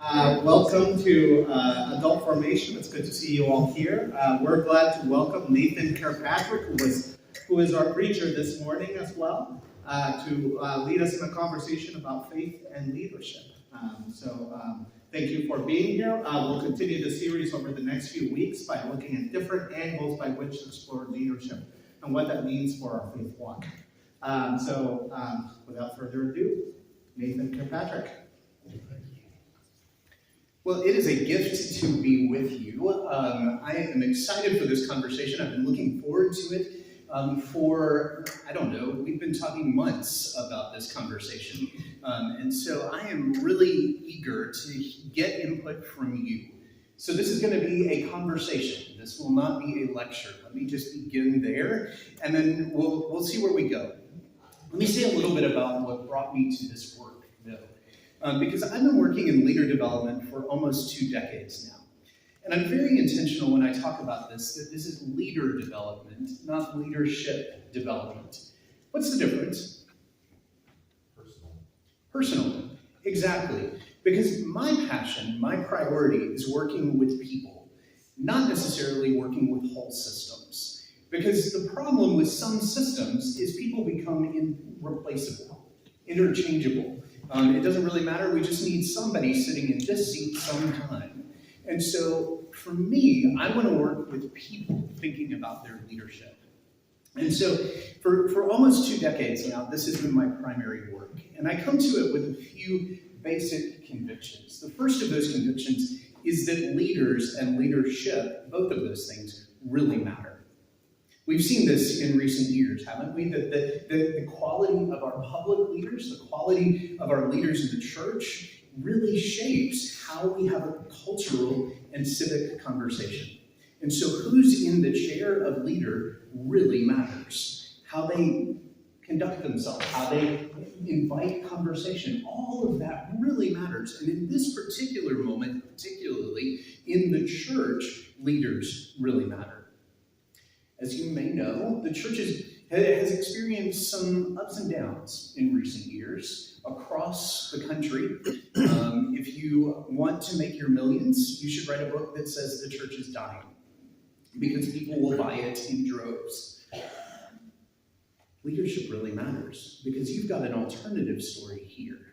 Welcome to Adult Formation. It's good to see you all here. We're glad to welcome Nathan Kirkpatrick, who is our preacher this morning as well, to lead us in a conversation about faith and leadership. Thank you for being here. We'll continue the series over the next few weeks by looking at different angles by which to explore leadership and what that means for our faith walk. Without further ado, Nathan Kirkpatrick. Well, it is a gift to be with you. I am excited for this conversation. I've been looking forward to it we've been talking months about this conversation. And so I am really eager to get input from you. So this is going to be a conversation. This will not be a lecture. Let me just begin there, and then we'll see where we go. Let me say a little bit about what brought me to this work, though. Because I've been working in leader development for almost 2 decades now. And I'm very intentional when I talk about this, that this is leader development, not leadership development. What's the difference? Personal. Exactly. Because my passion, my priority is working with people, not necessarily working with whole systems. Because the problem with some systems is people become irreplaceable, interchangeable. It doesn't really matter. We just need somebody sitting in this seat sometime. And so for me, I want to work with people thinking about their leadership. And so for almost 2 decades now, this has been my primary work. And I come to it with a few basic convictions. The first of those convictions is that leaders and leadership, both of those things, really matter. We've seen this in recent years, haven't we? That the quality of our public leaders, the quality of our leaders in the church really shapes how we have a cultural and civic conversation. And so who's in the chair of leader really matters. How they conduct themselves, how they invite conversation, all of that really matters. And in this particular moment, particularly in the church, leaders really matter. As you may know, the church has experienced some ups and downs in recent years across the country. If you want to make your millions, you should write a book that says the church is dying, because people will buy it in droves. Leadership really matters, because you've got an alternative story here.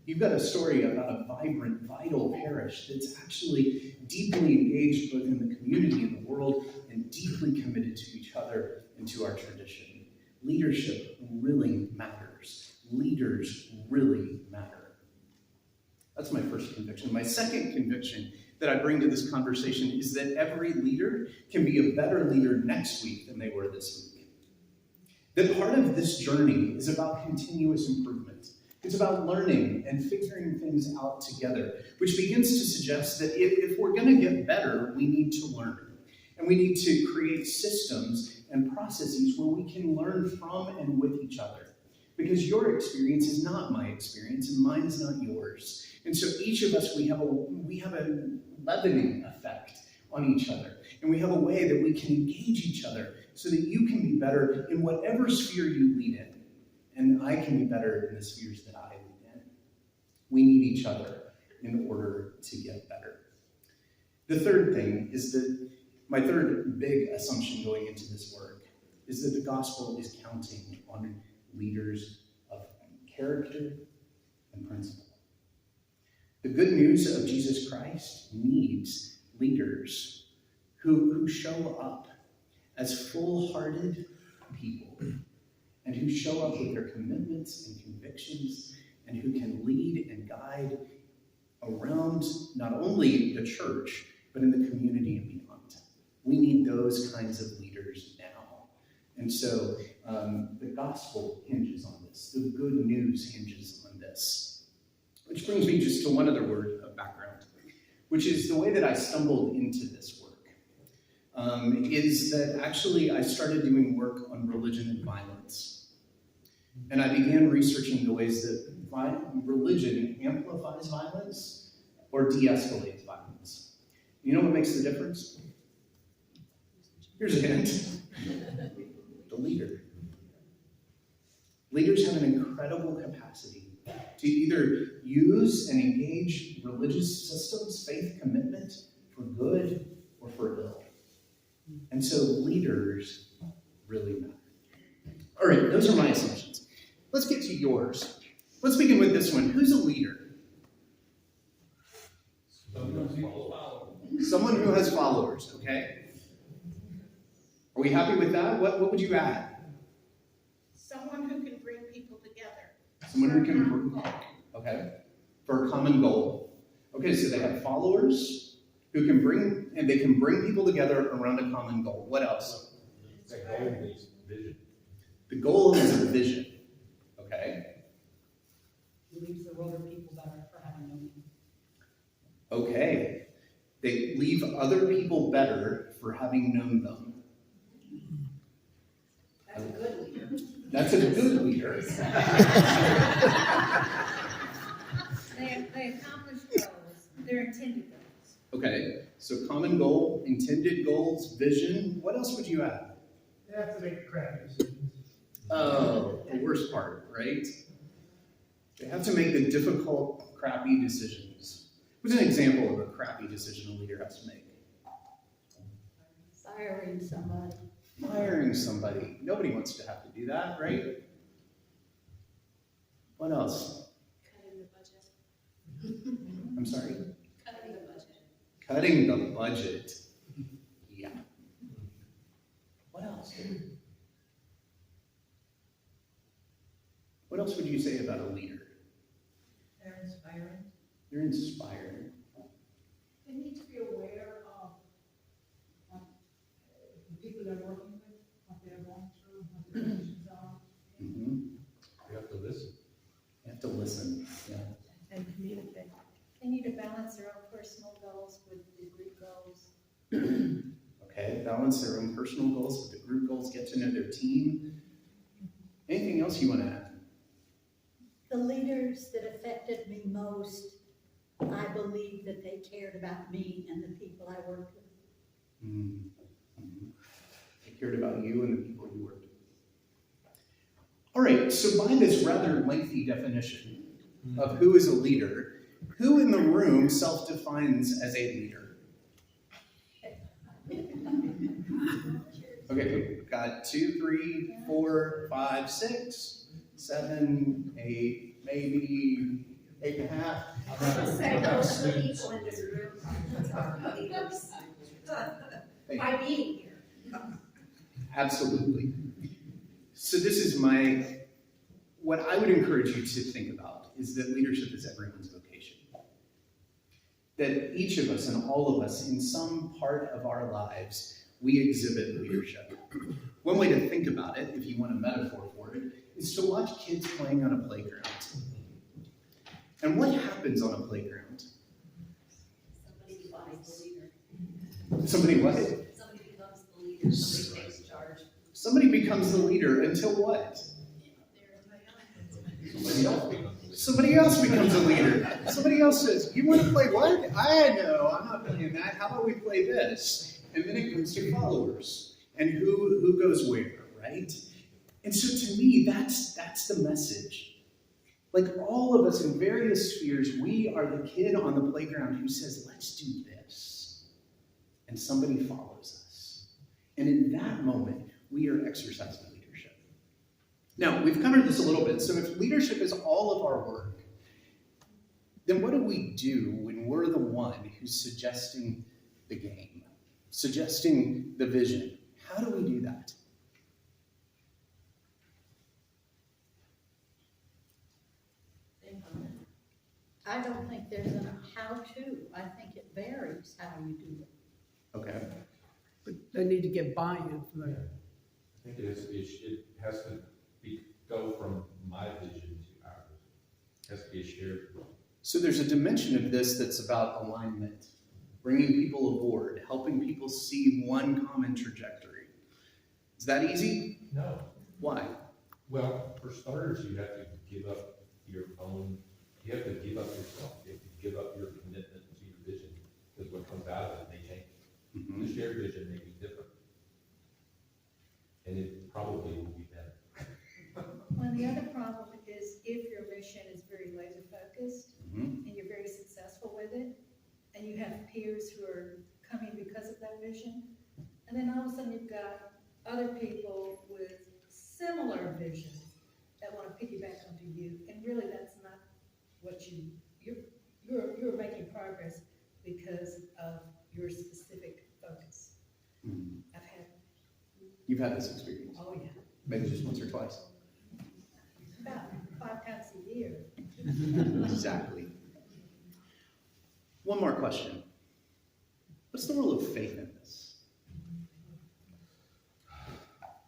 You've got a story about a vibrant, vital parish that's actually deeply engaged both in the community and the world, and deeply committed to each other and to our tradition. Leadership really matters. Leaders really matter. That's my first conviction. My second conviction that I bring to this conversation is that every leader can be a better leader next week than they were this week. That part of this journey is about continuous improvement. It's about learning and figuring things out together, which begins to suggest that if we're going to get better, we need to learn. And we need to create systems and processes where we can learn from and with each other. Because your experience is not my experience, and mine is not yours. And so each of us, we have a leavening effect on each other. And we have a way that we can engage each other so that you can be better in whatever sphere you lead in. And I can be better in the spheres that I lead in. We need each other in order to get better. The third thing is that my third big assumption going into this work is that the gospel is counting on leaders of character and principle. The good news of Jesus Christ needs leaders who show up as full-hearted people, and who show up with their commitments and convictions, and who can lead and guide around not only the church, but in the community and beyond. We need those kinds of leaders now. And so the gospel hinges on this. The good news hinges on this. Which brings me just to one other word of background, which is the way that I stumbled into this work. Is that actually I started doing work on religion and violence. And I began researching the ways that religion amplifies violence or de-escalates violence. You know what makes the difference? Here's a hint. The leader. Leaders have an incredible capacity to to either use and engage religious systems, faith commitment for good or for ill. And so leaders really matter. All right, those are my assumptions. Let's get to yours. Let's begin with this one. Who's a leader? Someone who has followers, okay? Are we happy with that? What would you add? Someone who can bring people together. Someone who can bring, okay, for a common goal. Okay, so they have followers who can bring, and they can bring people together around a common goal. What else? That goal means vision. The goal is a vision, okay? Leaves the other people better for having known him. Okay. They leave other people better for having known them. That's a good leader. That's a good leader. They accomplish goals, their intended goals. Okay, so common goal, intended goals, vision. What else would you add? They have to make crappy decisions. Oh, the worst part, right? They have to make the difficult, crappy decisions. What's an example of a crappy decision a leader has to make? Firing somebody. Firing somebody. Nobody wants to have to do that, right? What else? Cutting the budget. I'm sorry? Cutting the budget. Cutting the budget. Yeah. What else? What else would you say about a leader? They're inspiring. They're inspiring. They need to be aware of the people they're working with, what they're going through, what their issues are. Mm-hmm. You have to listen. You have to listen. Yeah. And communicate. They need to balance their own personal goals with the group goals. Okay, balance their own personal goals with the group goals, get to know their team. Anything else you want to add? The leaders that affected me most, I believe that they cared about me and the people I worked with. Mm-hmm. They cared about you and the people you worked with. All right, so by this rather lengthy definition of who is a leader, who in the room self-defines as a leader? Okay, we've got 2, 3, 4, 5, 6, 7, 8, maybe 8.5. I would say most of the people in this room are leaders. By being here. Absolutely. So this is what I would encourage you to think about is that leadership is everyone's vocation. That each of us and all of us in some part of our lives, we exhibit leadership. One way to think about it, if you want a metaphor for it, is to watch kids playing on a playground. And what happens on a playground? Somebody becomes the leader. Somebody what? Somebody becomes the leader. Somebody takes charge. Somebody becomes the leader until what? Somebody else becomes a leader. Somebody else says, you want to play what? I know, I'm not playing that. How about we play this? And then it comes to followers. And who goes where, right? And so to me, that's the message. Like all of us in various spheres, we are the kid on the playground who says, let's do this. And somebody follows us. And in that moment, we are exercising leadership. Now, we've covered this a little bit. So if leadership is all of our work, then what do we do when we're the one who's suggesting the game, suggesting the vision? How do we do that? I don't think there's a how-to. I think it varies how you do it. Okay. But they need to get buy-in from there. I think it has to go from my vision to ours. It has to be a shared. So there's a dimension of this that's about alignment, bringing people aboard, helping people see one common trajectory. Is that easy? No. Why? Well, for starters, you have to give up your own, you have to give up yourself. You have to give up your commitment to your vision, because what comes out of it may change. Mm-hmm. The shared vision may be different. And it probably will be better. Well, the other problem is if your mission is very laser focused, Mhm. and you're very successful with it, and you have peers who are coming because of that vision, and then all of a sudden you've got other people with similar visions that want to piggyback onto you, and really that's not what you're making progress because of your specific focus. Mhm. I've had, You've had this experience, oh yeah, maybe just once or twice. about 5 times a year. Exactly. One more question. What's the role of faith in this?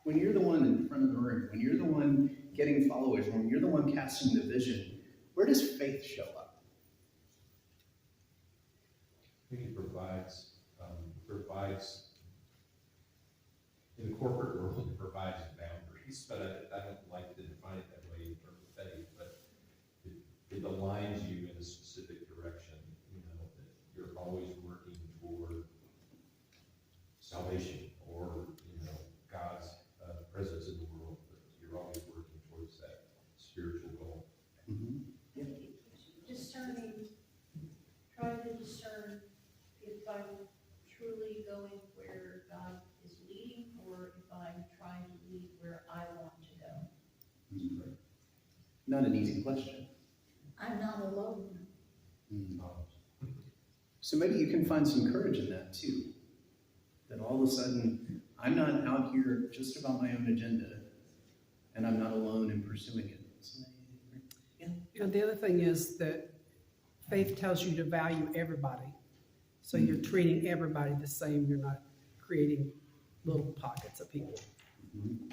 When you're the one in front of the room, when you're the one getting followers, when you're the one casting the vision, where does faith show up? I think it provides, in the corporate world, it provides boundaries, but I don't like to define it that way in terms of faith, but it aligns you in a specific direction, you know, that you're always working toward salvation or, you know, God's presence in the world, but you're always working towards that spiritual goal. Discerning, trying to discern if I'm truly going where God is leading, or if I'm trying to lead where I want to go. Not an easy question. I'm not alone. So maybe you can find some courage in that too. That all of a sudden, I'm not out here just about my own agenda, and I'm not alone in pursuing it. And the other thing is that faith tells you to value everybody. So you're treating everybody the same. You're not creating little pockets of people. Mhm.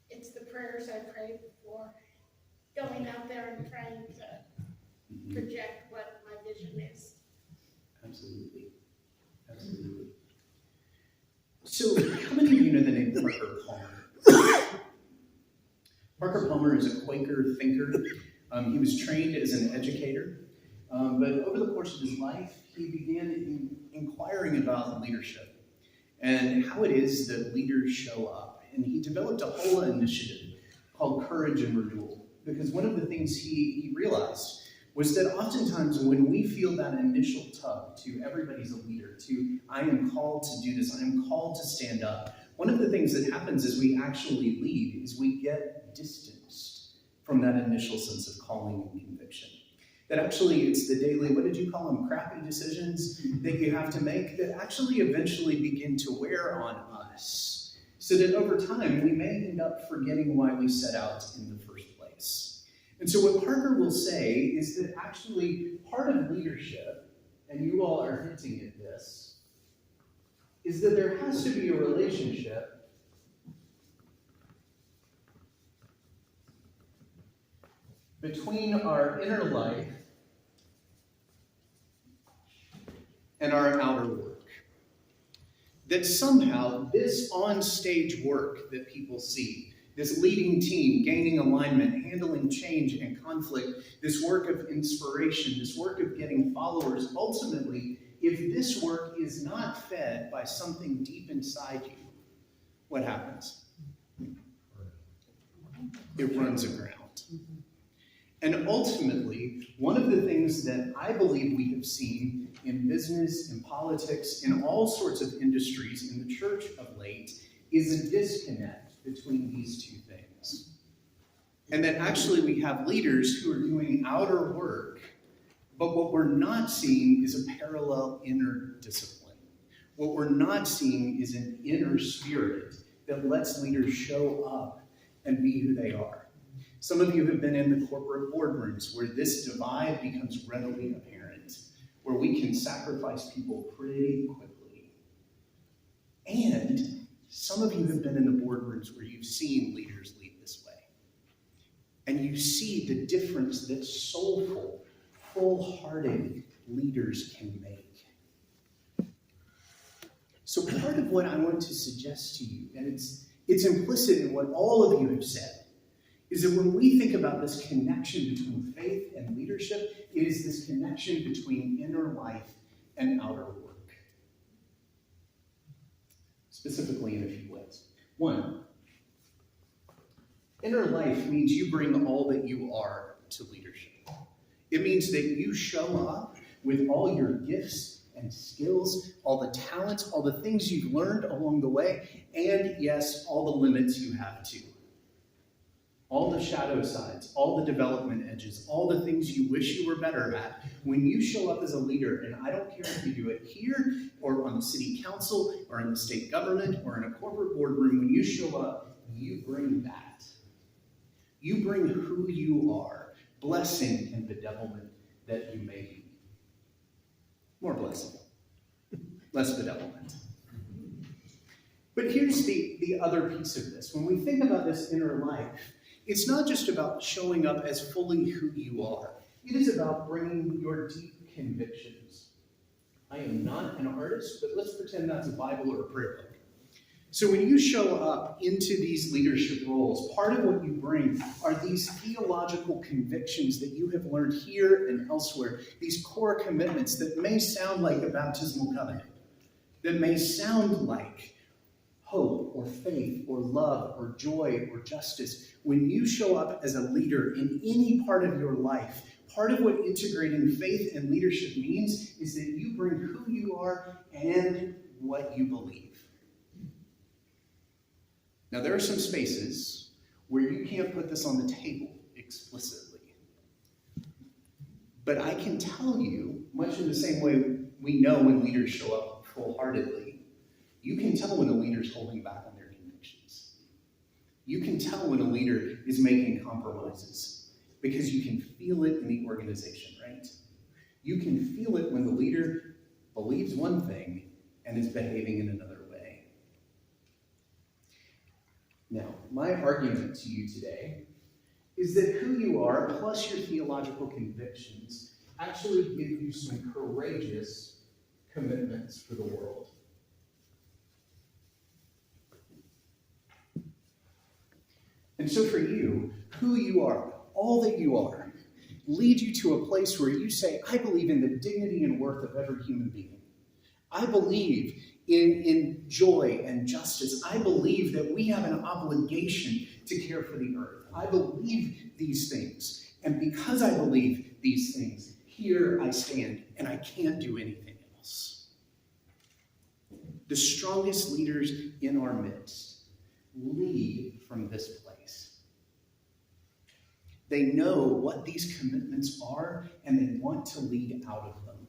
It's the prayers I prayed before going out there and trying to Mhm. project what my vision is. Absolutely. Absolutely. So, how many of you know the name Parker Palmer? Parker Palmer is a Quaker thinker. He was trained as an educator, but over the course of his life, he began inquiring about leadership and how it is that leaders show up. And he developed a whole initiative called Courage and Renewal, because one of the things he realized was that oftentimes when we feel that initial tug to everybody's a leader, to I am called to do this, I am called to stand up, one of the things that happens as we actually lead is we get distanced from that initial sense of calling and conviction. That actually it's the daily, what did you call them, crappy decisions that you have to make that actually eventually begin to wear on us. So that over time we may end up forgetting why we set out in the first place. And so what Parker will say is that actually part of leadership, and you all are hinting at this, is that there has to be a relationship between our inner life and our outer work. That somehow this on-stage work that people see, this leading team, gaining alignment, handling change and conflict, this work of inspiration, this work of getting followers, ultimately, if this work is not fed by something deep inside you, what happens? It runs aground. And ultimately, one of the things that I believe we have seen in business, in politics, in all sorts of industries, in the church of late, is a disconnect between these two things. And that actually we have leaders who are doing outer work, but what we're not seeing is a parallel inner discipline. What we're not seeing is an inner spirit that lets leaders show up and be who they are. Some of you have been in the corporate boardrooms where this divide becomes readily apparent, where we can sacrifice people pretty quickly. And some of you have been in the boardrooms where you've seen leaders lead this way. And you see the difference that soulful, full-hearted leaders can make. So part of what I want to suggest to you, and it's implicit in what all of you have said, is that when we think about this connection between faith and leadership, it is this connection between inner life and outer work. Specifically in a few ways. One, Inner life means you bring all that you are to leadership. It means that you show up with all your gifts and skills, all the talents, all the things you've learned along the way, and yes, all the limits you have too. All the shadow sides, all the development edges, all the things you wish you were better at. When you show up as a leader, and I don't care if you do it here or on the city council or in the state government or in a corporate boardroom, when you show up, you bring that. You bring who you are, blessing and bedevilment that you may be. More blessing, less bedevilment. But here's the other piece of this. When we think about this inner life, it's not just about showing up as fully who you are. It is about bringing your deep convictions. I am not an artist, but let's pretend that's a Bible or a prayer book. So when you show up into these leadership roles, part of what you bring are these theological convictions that you have learned here and elsewhere, these core commitments that may sound like a baptismal covenant, that may sound like hope or faith or love or joy or justice. When you show up as a leader in any part of your life, part of what integrating faith and leadership means is that you bring who you are and what you believe. Now, there are some spaces where you can't put this on the table explicitly. But I can tell you, much in the same way we know when leaders show up full-heartedly, you can tell when a leader's holding back on their convictions. You can tell when a leader is making compromises because you can feel it in the organization, right? You can feel it when the leader believes one thing and is behaving in another way. Now, my argument to you today is that who you are, plus your theological convictions, actually give you some courageous commitments for the world. And so for you, who you are, all that you are, lead you to a place where you say, I believe in the dignity and worth of every human being. I believe in joy and justice. I believe that we have an obligation to care for the earth. I believe these things. And because I believe these things, here I stand, and I can't do anything else. The strongest leaders in our midst lead from this place. They know what these commitments are, and they want to lead out of them,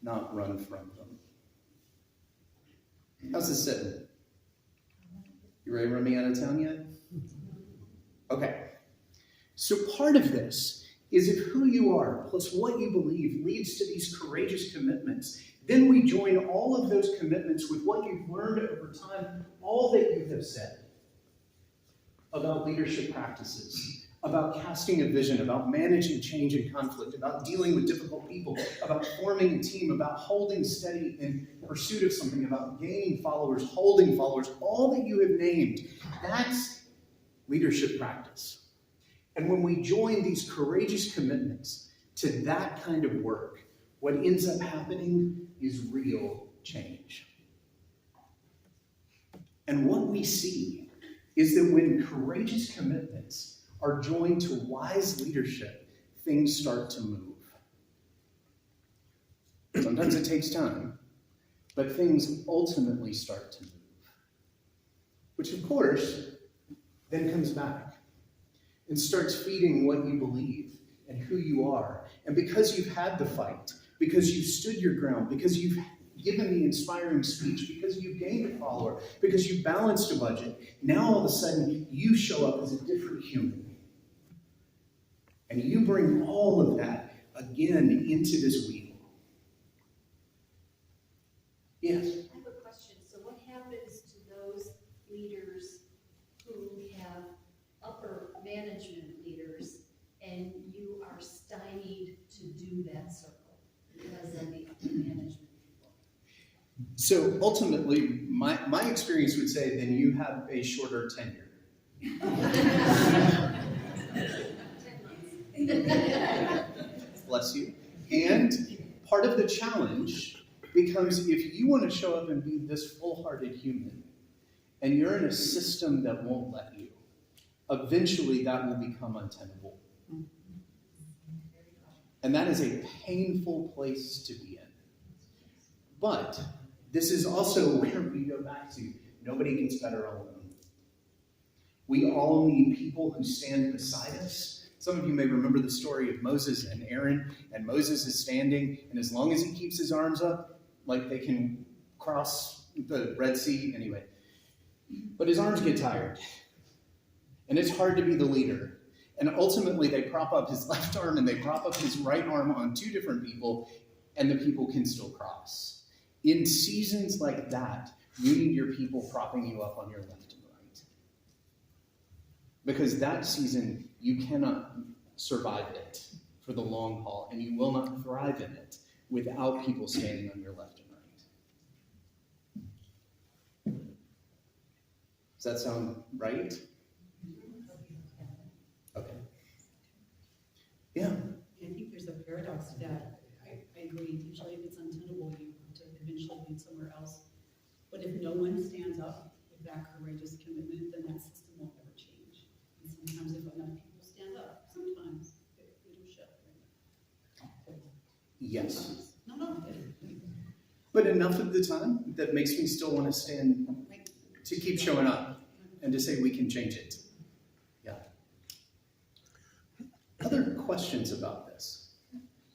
not run from them. How's this sitting? You ready to run me out of town yet? Okay. So part of this is if who you are plus what you believe leads to these courageous commitments, then we join all of those commitments with what you've learned over time, all that you have said about leadership practices, about casting a vision, about managing change and conflict, about dealing with difficult people, about forming a team, about holding steady in pursuit of something, about gaining followers, holding followers, all that you have named, that's leadership practice. And when we join these courageous commitments to that kind of work, what ends up happening is real change. And what we see is that when courageous commitments are joined to wise leadership, things start to move. Sometimes it takes time, but things ultimately start to move. Which, of course, then comes back and starts feeding what you believe and who you are. And because you've had the fight, because you've stood your ground, because you've given the inspiring speech, because you've gained a follower, because you've balanced a budget, now all of a sudden you show up as a different human. And you bring all of that again into this wheel. Yes? I have a question. So what happens to those leaders who have upper management leaders and you are stymied to do that circle because of the upper management people? So ultimately, my experience would say then you have a shorter tenure. Bless you. And part of the challenge becomes if you want to show up and be this full-hearted human, and you're in a system that won't let you, eventually that will become untenable. And that is a painful place to be in. But this is also where we go back to nobody gets better alone. We all need people who stand beside us. Some of you may remember the story of Moses and Aaron, and Moses is standing, and as long as he keeps his arms up, like they can cross the Red Sea anyway. But his arms get tired, and it's hard to be the leader. And ultimately, they prop up his left arm and they prop up his right arm on two different people, and the people can still cross. In seasons like that, you need your people propping you up on your left and right. Because that season, you cannot survive it for the long haul, and you will not thrive in it without people standing on your left and right. Does that sound right? Okay. Yeah. I think there's a paradox to that. I agree. Usually if it's untenable, you have to eventually lead somewhere else. But if no one stands up with that courageous commitment, then that system will never change. And sometimes if enough people stand up, sometimes it'll shift. Yes. Sometimes. No. But enough of the time that makes me still want to stand to keep showing up and to say we can change it. Yeah. Other questions about this?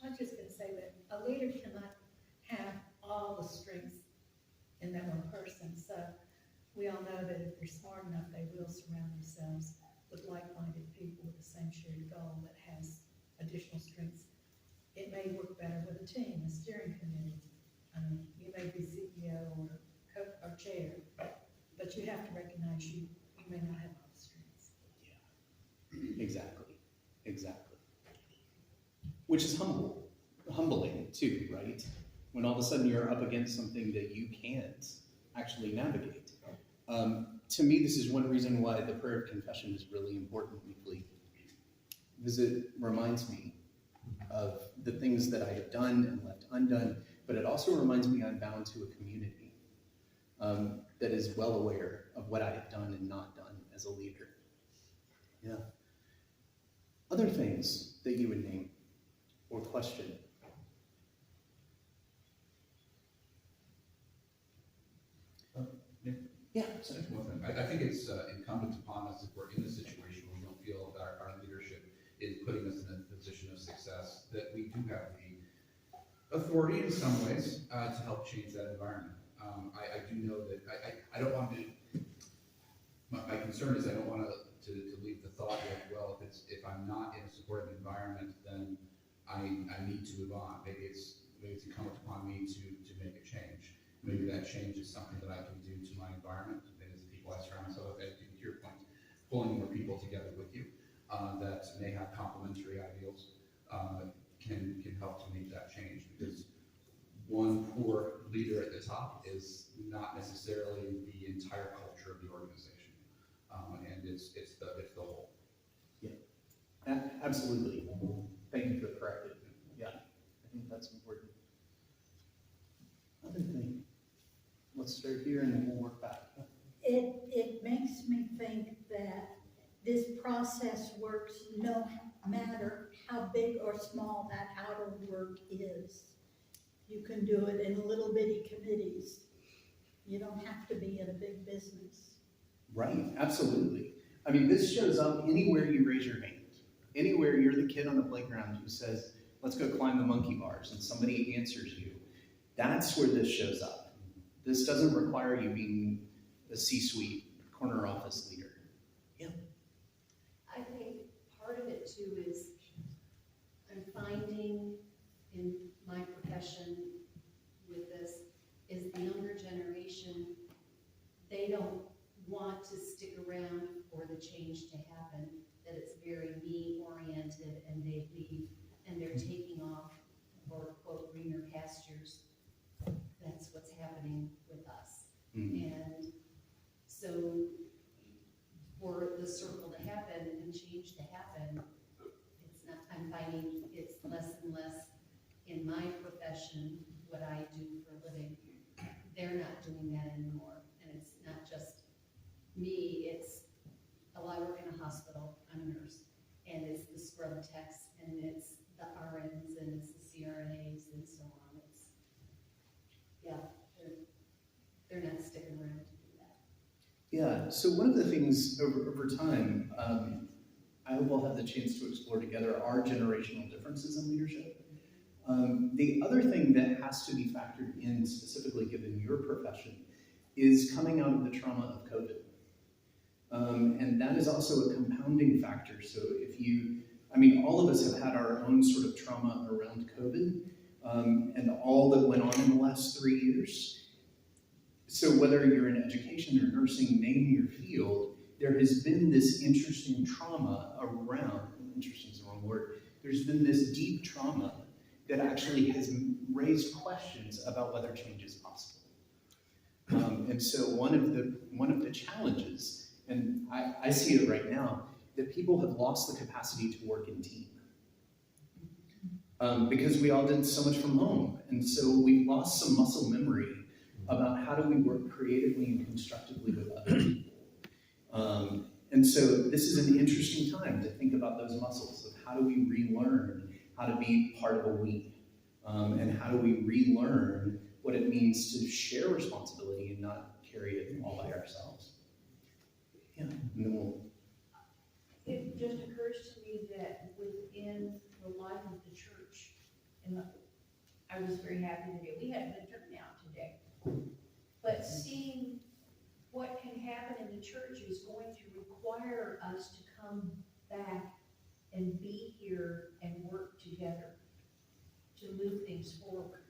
I was just gonna say that a leader cannot have all the strengths in that one person, so we all know that if they're smart enough, they will surround themselves with like-minded people with the same shared goal that has additional strengths. It may work better with a team, a steering committee. You may be CEO or chair, but you have to recognize you may not have all the strengths. Exactly. Which is humbling too, right? When all of a sudden you're up against something that you can't actually navigate. To me, this is one reason why the prayer of confession is really important weekly, because it reminds me of the things that I have done and left undone, but it also reminds me I'm bound to a community that is well aware of what I have done and not done as a leader. Yeah. Other things that you would name or question? Yeah. Sorry. I think it's incumbent upon us, if we're in a situation where we don't feel that our leadership is putting us in a position of success, that we do have the authority in some ways to help change that environment. I do know that I don't want to. My concern is I don't want to leave the thought that, well, if I'm not in a supportive environment, then I need to move on. Maybe it's incumbent upon me to make a change. Maybe that change is something that I can do to my environment, and as the people I surround myself with, to your point, pulling more people together with you that may have complementary ideals can help to make that change, because one poor leader at the top is not necessarily the entire culture of the organization, and it's the whole. Yeah, absolutely. Thank you for correcting me. Yeah, I think that's important. Other thing, let's start here and then we'll work back. It makes me think that this process works no matter how big or small that outer work is. You can do it in little bitty committees. You don't have to be in a big business. Right, absolutely. I mean, this shows up anywhere you raise your hand. Anywhere you're the kid on the playground who says, let's go climb the monkey bars, and somebody answers you. That's where this shows up. This doesn't require you being a C-suite corner office leader. Yeah. I think part of it too is I'm finding in my profession with this is the younger generation, they don't want to stick around for the change to happen, that it's very me-oriented and they leave and they're taking off for quote greener pastures. That's what's happening with us. Mm-hmm. And so for the circle to happen and change to happen, it's not, I'm finding it's less and less in my profession, what I do for a living. They're not doing that anymore. And it's not just me, it's, I work in a hospital. nurse. And it's the scrub techs, and it's the RNs, and it's the CRNAs, and so on. It's, yeah, they're not sticking around to do that. Yeah, so one of the things over time, I hope we'll have the chance to explore together are generational differences in leadership. The other thing that has to be factored in, specifically given your profession, is coming out of the trauma of COVID. And that is also a compounding factor. So all of us have had our own sort of trauma around COVID, and all that went on in the last 3 years. So whether you're in education or nursing, name your field, there has been this interesting trauma around, interesting is the wrong word, there's been this deep trauma that actually has raised questions about whether change is possible. And so one of the challenges, and I see it right now, that people have lost the capacity to work in team. Because we all did so much from home. And so we've lost some muscle memory about how do we work creatively and constructively with other people. And so this is an interesting time to think about those muscles of how do we relearn how to be part of a we, and how do we relearn what it means to share responsibility and not carry it all by ourselves. Yeah, and then It just occurs to me that within the life of the church, and I was very happy today, we had a good turnout today. But seeing what can happen in the church is going to require us to come back and be here and work together to move things forward.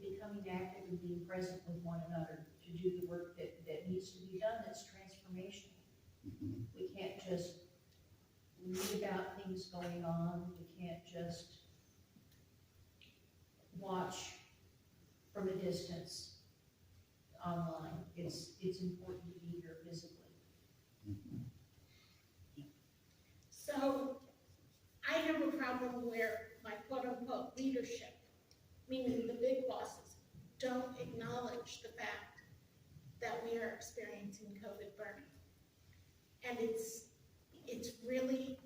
Becoming active and being present with one another to do the work that needs to be done that's transformational. We can't just read about things going on. We can't just watch from a distance online. It's important to be here physically. So I have a problem where my quote-unquote leadership, meaning the big bosses, don't acknowledge the fact that we are experiencing COVID burning. And it's really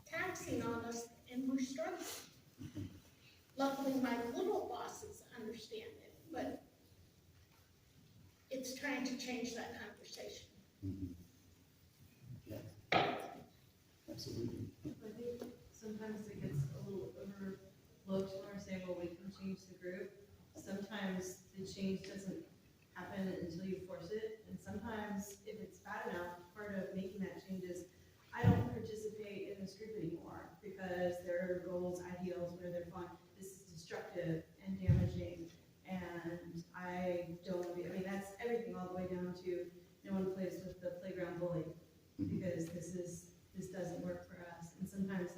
taxing on us, and we're struggling. Luckily, my little bosses understand it, but it's trying to change that conversation. Yeah, absolutely. I think sometimes it gets a little overlooked when we're saying, well, we can change the group. Sometimes the change doesn't happen until you force it, and sometimes if it's bad enough, part of making that change is I don't participate in this group anymore because their goals, ideals, where they're fun, this is destructive and damaging, and I don't want to be, I mean, that's everything all the way down to no one plays with the playground bully because this doesn't work for us. And sometimes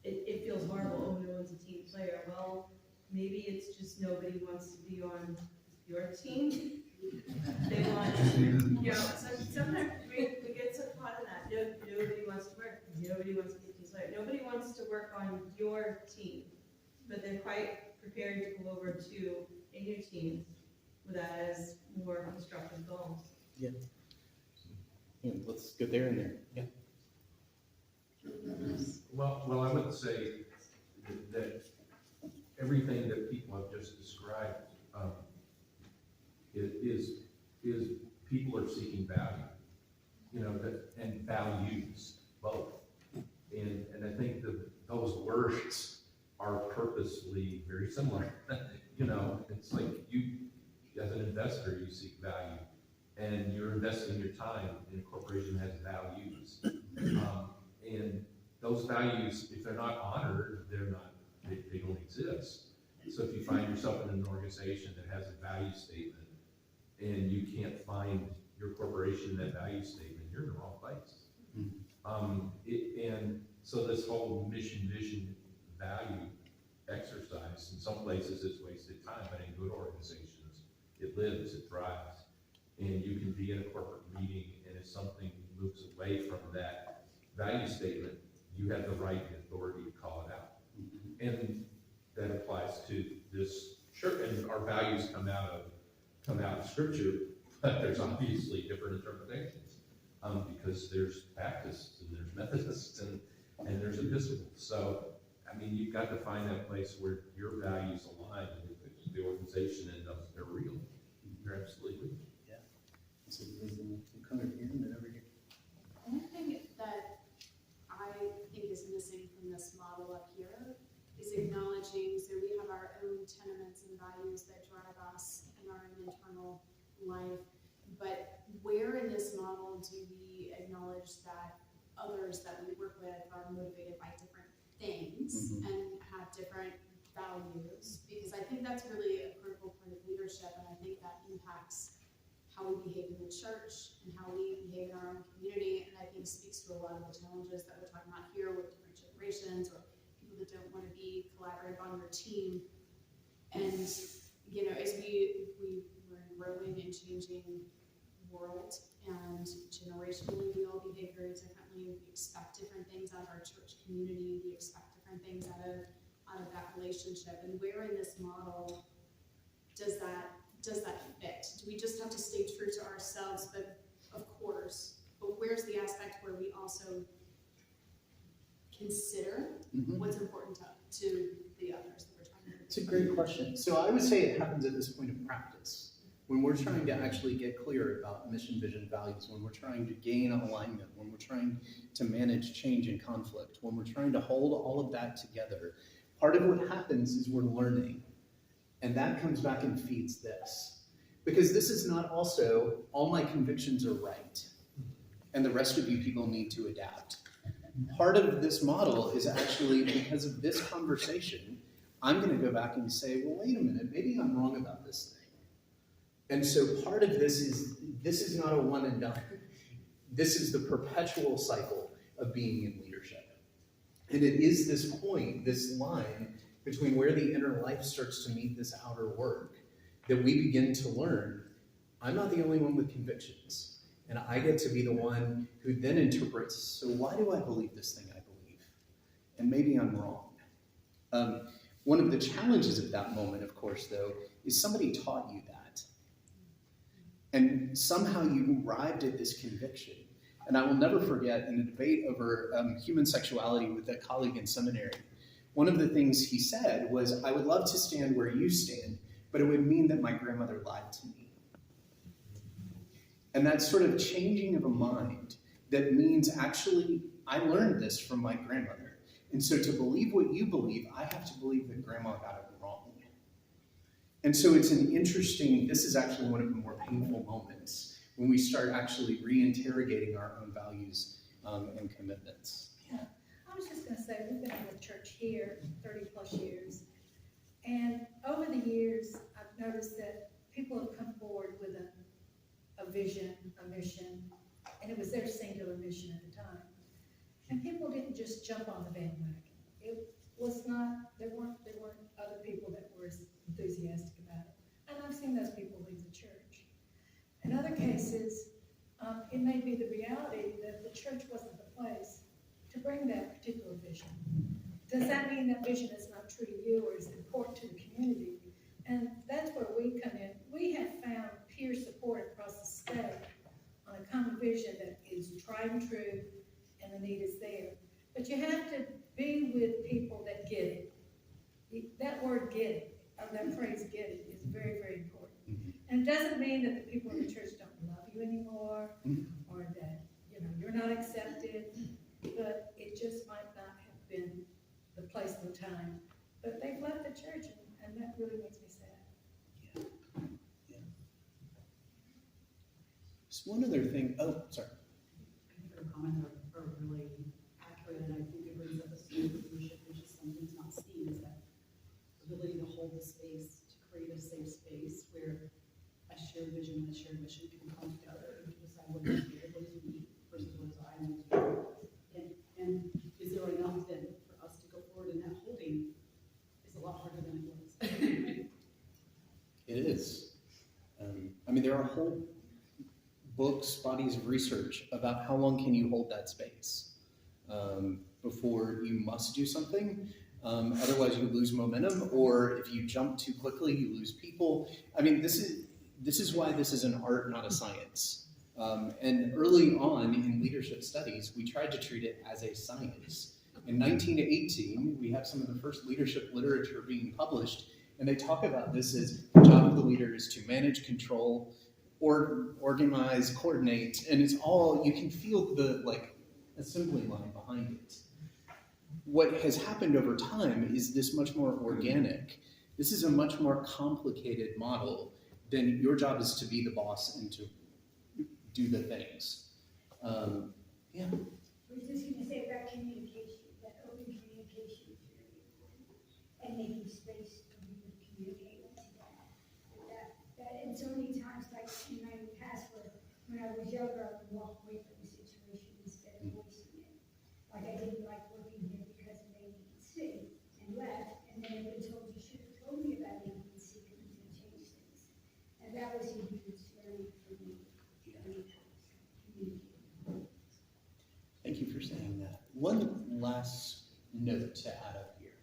it feels horrible, oh, no one's a team player. Well, maybe it's just nobody wants to be on your team. They want, sometimes we get so caught in that. Nobody wants to work. Nobody wants to be a team player. Nobody wants to work on your team, but they're quite prepared to go over to a new team that has more constructive goals. Yeah. Yeah, let's go there and there. Yeah. Well, I would say that everything that people have just described is people are seeking value, and values both, and I think that those words are purposely very similar. It's like you, as an investor, you seek value, and you're investing your time in a corporation that has values. And those values, if they're not honored, they don't exist. So if you find yourself in an organization that has a value statement and you can't find your corporation in that value statement, you're in the wrong place. And so this whole mission, vision, value exercise, in some places it's wasted time, but in good organizations, it lives, it thrives. And you can be in a corporate meeting, and if something moves away from that value statement, you have the right and authority to call it out. And that applies to this church, and our values come out of Scripture. But there's obviously different interpretations, because there's Baptists and there's Methodists and there's Episcopal. So, I mean, you've got to find that place where your values align with the organization and they're real. You're absolutely real. So we'll come over here and then over here. One thing that I think is missing from this model up here is acknowledging, so we have our own tenements and values that drive us in our own internal life, but where in this model do we acknowledge that others that we work with are motivated by different things and have different values? Because I think that's really a critical part of leadership, and I think that impacts how we behave in the church and how we behave in our own community, and I think speaks to a lot of the challenges that we're talking about here with different generations or people that don't want to be collaborative on your team. And, you know, as we're growing and changing world, and generationally we all behave very differently. We expect different things out of our church community. We expect different things out of that relationship. And where in this model does that fit? Do we just have to stay true to ourselves? But of course, but where's the aspect where we also consider what's important to the others that we're trying to? It's a great question. So I would say it happens at this point of practice. When we're trying to actually get clear about mission, vision, values, when we're trying to gain alignment, when we're trying to manage change and conflict, when we're trying to hold all of that together, part of what happens is we're learning. And that comes back and feeds this. Because this is not also, all my convictions are right, and the rest of you people need to adapt. Part of this model is actually, because of this conversation, I'm going to go back and say, well, wait a minute, maybe I'm wrong about this thing. And so part of this is not a one and done. This is the perpetual cycle of being in leadership. And it is this point, this line, between where the inner life starts to meet this outer work, that we begin to learn, I'm not the only one with convictions. And I get to be the one who then interprets, so why do I believe this thing I believe? And maybe I'm wrong. One of the challenges of that moment, of course, though, is somebody taught you that. And somehow you arrived at this conviction. And I will never forget, in a debate over human sexuality with a colleague in seminary, one of the things he said was, I would love to stand where you stand, but it would mean that my grandmother lied to me. And that sort of changing of a mind that means, actually, I learned this from my grandmother. And so to believe what you believe, I have to believe that grandma got it wrong. And so it's an interesting, this is actually one of the more painful moments when we start actually re-interrogating our own values and commitments. Yeah, I was just gonna say, we've been in the church here 30 plus years. And over the years, I've noticed that people have come forward with a vision, a mission, and it was their singular mission at the time. And people didn't just jump on the bandwagon. It was not, there weren't other people that were as enthusiastic about it. And I've seen those people leave the church. In other cases, it may be the reality that the church wasn't the place to bring that particular vision. Does that mean that vision is not true to you or is important to the community? And that's where we come in. We have found peer support across the state on a common vision that is tried and true, and the need is there. But you have to be with people that get it. That word "get it," or that phrase "get it," is very, very important. And it doesn't mean that the people in the church don't love you anymore, or that you're not accepted. But it just might not have been the place and the time. But they've left the church, and that really makes me sad. Yeah. Just one other thing. Oh, sorry. I think our comments are really accurate, and I think it brings up a spirit of leadership, which is something that's not seen, is that ability to hold the space, to create a safe space where a shared vision and a shared mission can come together and decide what is here, what is me versus what is I need to do. And is there enough then for us to go forward, and that holding is a lot harder than it was. It is. I mean, there are whole books, bodies of research about how long can you hold that space before you must do something. Otherwise, you lose momentum, or if you jump too quickly, you lose people. I mean, this is why this is an art, not a science. And early on in leadership studies, we tried to treat it as a science. In 1918, we have some of the first leadership literature being published, and they talk about this as the job of the leader is to manage, control, or organize, coordinate, and it's all, you can feel the assembly line behind it. What has happened over time is this much more organic. This is a much more complicated model than your job is to be the boss and to do the things. Yeah. I was just gonna say about communication, that open communication is really important, and making space for people to communicate with that. And so many times, like in my past work, when I was younger, I would walk away from the situation instead of voicing it. Like I didn't like working here because of A, B, and C, and left, and then I've been told you should have told me about A, B, and C, because it change things. And that was a huge learning for me. Thank you for saying that. One last note to add up here.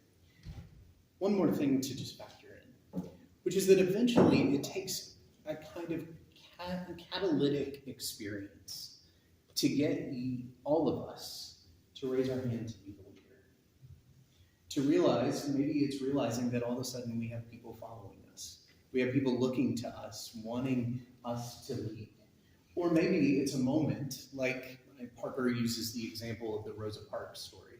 One more thing to just factor in, which is that eventually it takes a kind of catalytic experience to get all of us to raise our hand to be the leader. To realize, maybe it's realizing that all of a sudden we have people following us. We have people looking to us, wanting us to lead. Or maybe it's a moment, like Parker uses the example of the Rosa Parks story,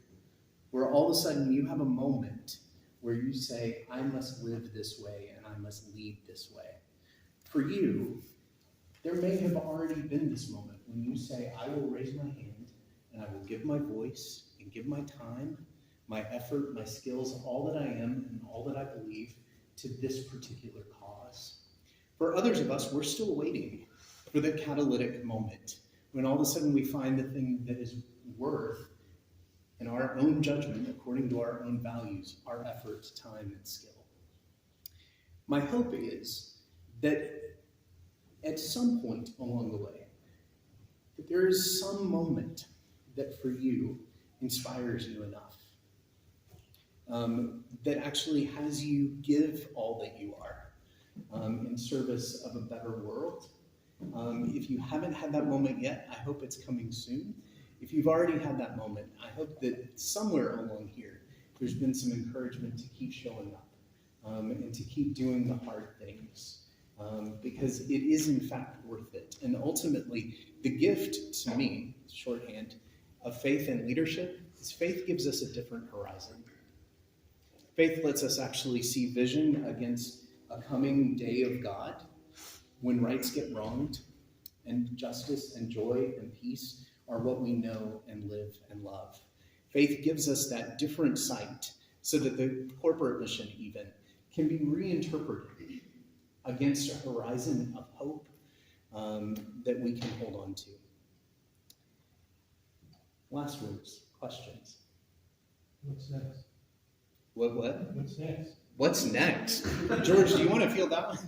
where all of a sudden you have a moment where you say, I must live this way and I must lead this way. For you, there may have already been this moment when you say, I will raise my hand and I will give my voice and give my time, my effort, my skills, all that I am and all that I believe to this particular cause. For others of us, we're still waiting for the catalytic moment, when all of a sudden we find the thing that is worth, in our own judgment, according to our own values, our effort, time, and skill. My hope is that at some point along the way, that there is some moment that for you inspires you enough, that actually has you give all that you are in service of a better world. If you haven't had that moment yet, I hope it's coming soon. If you've already had that moment, I hope that somewhere along here, there's been some encouragement to keep showing up and to keep doing the hard things because it is in fact worth it. And ultimately, the gift to me, shorthand, of faith and leadership is faith gives us a different horizon. Faith lets us actually see vision against a coming day of God, when rights get wronged, and justice and joy and peace are what we know and live and love. Faith gives us that different sight so that the corporate mission even can be reinterpreted against a horizon of hope that we can hold on to. Last words, questions. What's next? What? What's next? What's next? George, do you want to field that one?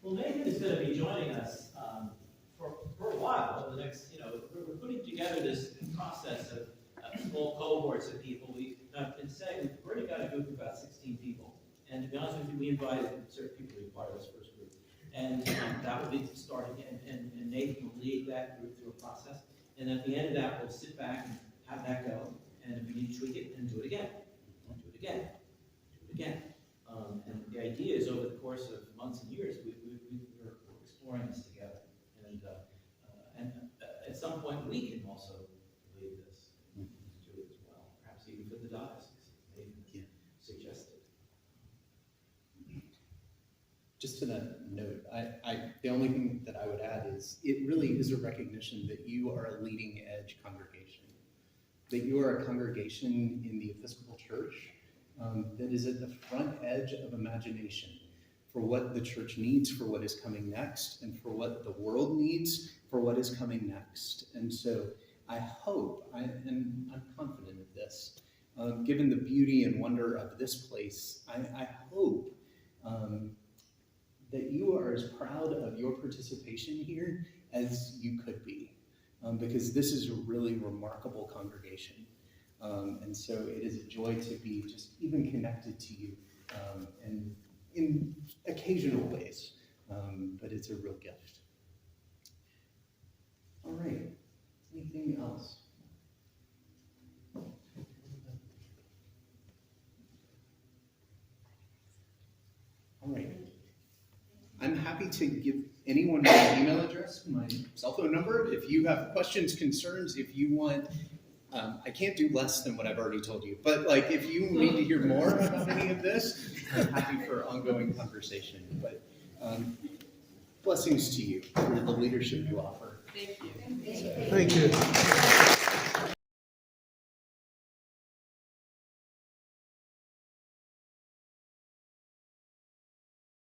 Well, Nathan is going to be joining us for a while. Over the next, we're putting together this process of small cohorts of people. We've been saying we've already got a group of about 16 people. And to be honest with you, we invited certain people to be part of this first group. And that will be the start again. And Nathan will lead that group through a process. And at the end of that, we'll sit back and have that go. And if we need to tweak it, and do it again. And do it again. Do it again. And the idea is over the course of months and years, we're exploring this together. And at some point, we can also lead this and do it as well. Perhaps even for the diocese, maybe suggested. Just to that note, the only thing that I would add is it really is a recognition that you are a leading edge congregation, that you are a congregation in the Episcopal Church that is at the front edge of imagination for what the church needs for what is coming next and for what the world needs for what is coming next. And so I hope, and I'm confident of this, given the beauty and wonder of this place, I hope that you are as proud of your participation here as you could be, because this is a really remarkable congregation. And so it is a joy to be just even connected to you and in occasional ways, but it's a real gift. All right, anything else? All right. I'm happy to give anyone my email address, my cell phone number. If you have questions, concerns, if you want, I can't do less than what I've already told you, but like if you need to hear more about any of this, I'm happy for ongoing conversation. But blessings to you for the leadership you offer. Thank you. So, Thank you.